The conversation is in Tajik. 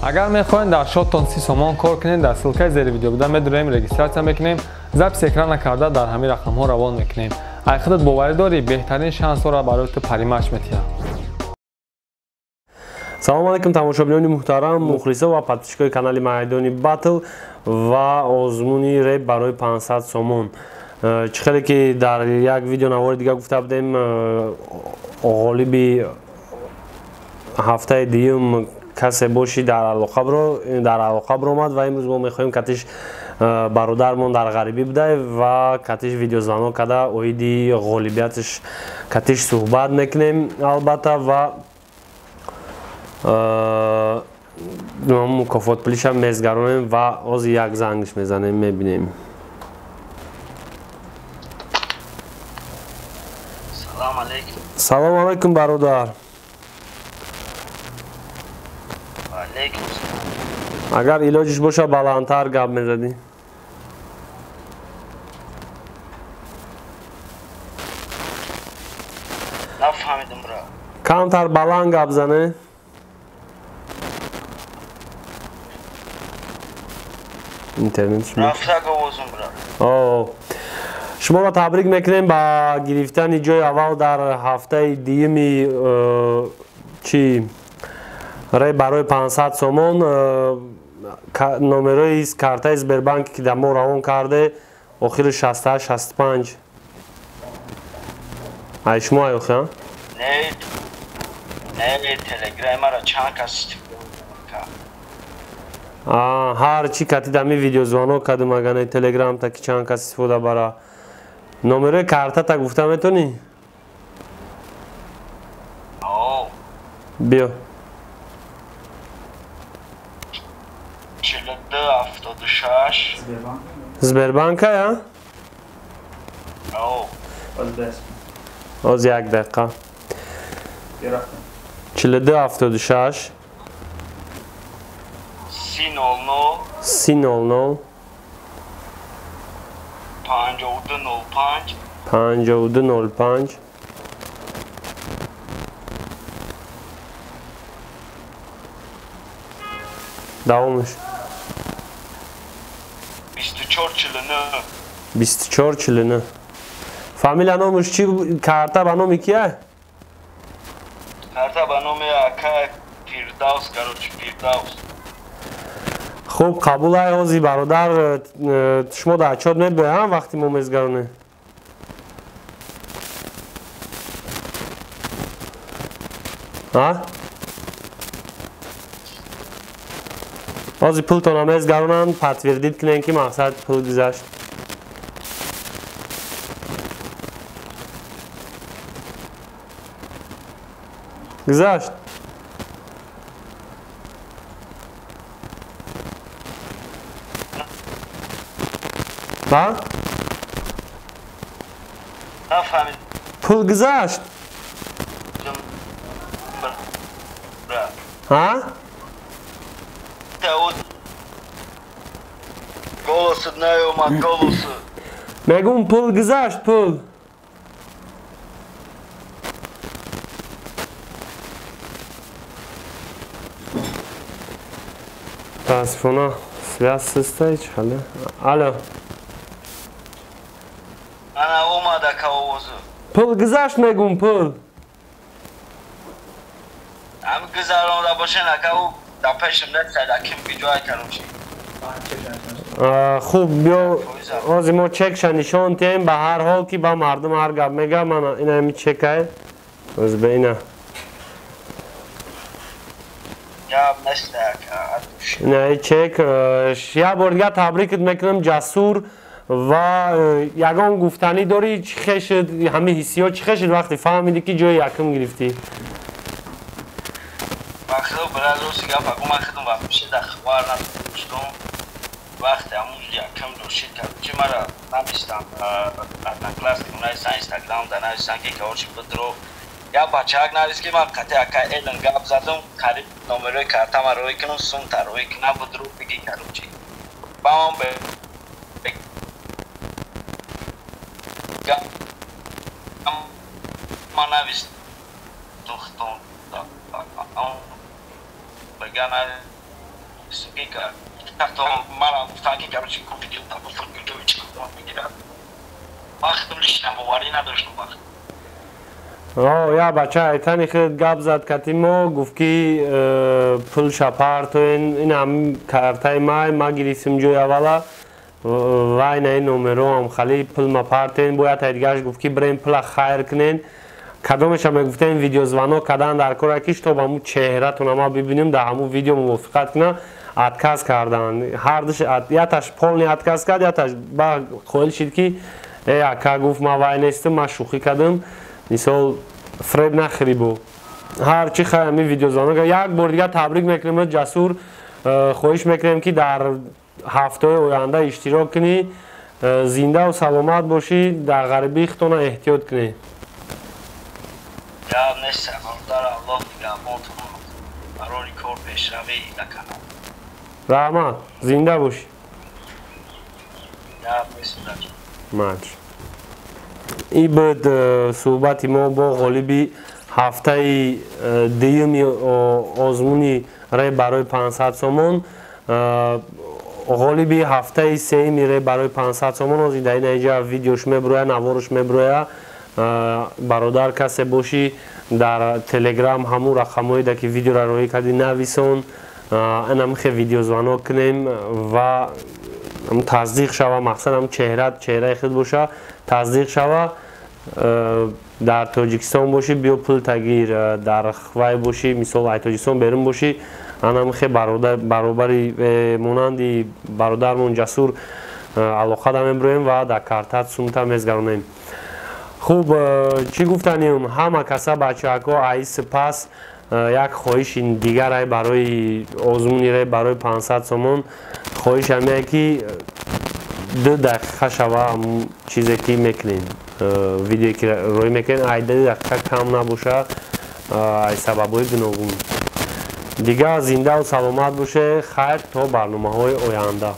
اگر میخواین در شاتتان 30 سومون کار کنین در سلکه زیر ویدیو بودن بدونیم رجیستراسیون میکنیم ضبط اکران کرده در همین رقم ها روان میکنیم اگه خودت باور داری بهترین شانس را برای تو پریمش میتیه. سلام علیکم تماشابینان محترم مخلصه و پادپیچکای کانال میدانی باتل و آزمونی ریپ برای 500 سومون. چخیلی که در یک ویدیو نوار دیگه گفته بودیم غالبی هفته دیگه کسی باشی در علاقه برآمد و امروز ما میخوایم کتیش برادرمون در غریبی بوده و کتیش ویدیو زنان کرده اویدی غالبیتش کتیش صحبت میکنیم البته و مکافات پلیش هم میزگرونیم و از یک زنگش میزنیم میبینیم. سلام علیکم. سلام علیکم برادر. علیکم سلام. اگر علاجش باشه بلندتر گپ میزدی. نفهمیدم برا. کمتر بلند گپ زنه. اینترنت رفته گوزم برا. شما را تبریک میکنیم با گرفتن جای اول در هفته دیمی چی رای برای 500 سومون. نمره کارت سبربانک که در ما روان کرده آخر 68 65 ای شما ای آخر؟ نه تلگرام را چند کس هر چی کتی دمی ویدیو زوانو کدوم اگه تلگرام تا که چند کس استفاده برا نمره کارت تا گفته میتونی؟ بیا 42 76 سبربانک یا؟ از یک دقیقه 42 76 300 5205 دوامش 24 49 فامیل نامش چی کارتا به نام کیه؟ کارتا به نام اکا فیردوس فیردوس. خوب قبول های آزی برادر شما در چاد میبایم وقتی ما میزگرونه آزی پول تانا میزگرونن پتویردید کنین که مقصد پول گذشت گذشت ها؟ نفهمید پول گذشت ها؟ گلوست نیومد گلوست میگم پول گذشت پول تاسفونه سویاز سسته چه حاله؟ الو انا اومده که اوزو پول گذشت میگم پول هم گذارم را باشه نکه او در پیشم نتساید اکیم بیجوهای کنم چی خوب بیا آزی ما چک نشان تیم به هر حال که با مردم هر گپ میگه من اینا همی چکه از به اینا گپ نشته که نه چک یه بار دیگه تبریکت میکنم جسور و یگان گفتنی داری چی خشد همه حسی ها چی خشد وقتی فهمیدی که جای یکم گرفتی مخصوص برای روزی گپ اگه من خودم و میشه در خوار نداشتم وقتی همون یکم دوشید کرد چی مرا نمیستم از کلاس که اونای سان اینستاگرام در نویستن که کارچی بدرو یا بچه اگ نریست که من قطعه اکا ایلن گپ زدم قریب نمره کارتا ما روی کنم سون تا روی کنم بدرو بگی کارم چی با من به گپ ما نویست دوختم بگم Сергейка, как-то мало в таких, короче, купил там фотографию, вахтом лично бывали, надо что вахт. я бача айтани хед гап зад катимо гуфт ки пул шапартоин инам картай ма гирифтим ҷои аввала вай наи номероам хали пул мапартен бояд айдгаш гуфт ки бирем пула хайр кунен кадомеша мегуфтем видеозвонок кардан дар кора ки то ба ҳамун чеҳратона ма бибинем дар ҳамун видео мувофиқат кунам отказ кардан яташ полни отказ кард яташ ба қоил шид ки ака гуфт ма вай нестам ма шӯхӣ кардам мисол фреб нахӯри бо ҳарчи хами видеозвонок як бор дигар табрик мекунем ҷасур хоҳиш мекунем ки дар ҳафтаҳои оянда иштирок кунӣ зиндаву саломат бошӣ дар ғарибии хитона эҳтиёт кунӣ Я нестам, дар Аллоҳ нигаҳбонтон барори кор пешравӣ накунам. раҳмат зинда бошӣ Я нестам. мач ин буд суҳбати мо бо ғолиби ҳафтаи дуюми озмуни ре барои 500 сомон ғолиби ҳафтаи сеюми ре барои 500 сомон ҳозир дар ин наҷа видеош мебирояд наворуш мебирояд бародар касе бошӣ дар телеграм ҳамун рақамҳоеда ки видеора роӣ кардӣ нависон инам хе видеозвонок кунем ва таздиқ шава мақсадам чеҳраи худ боша таздиқ шава дар тоҷикистон бошӣ биё пул тагир дар хвай бошӣ мисол ай тоҷикистон берун бошӣ анам хе баробари монанди бародармон ҷасур алоқа да мебироем ва дар картат сумта мезгаронем хуб чӣ гуфтанем ҳама каса бачаҳако аи сипас як хоҳиши дигаре барои озмунире барои 500 сомон хоҳишам е ки 2 дақиқа шава ҳамун чизе ки мекунем видеое ки роӣ мекунем ай 2 дақиқа кам набоша ай сабабҳои гуногун дигар зиндаву саломат боше хайр то барномаҳои оянда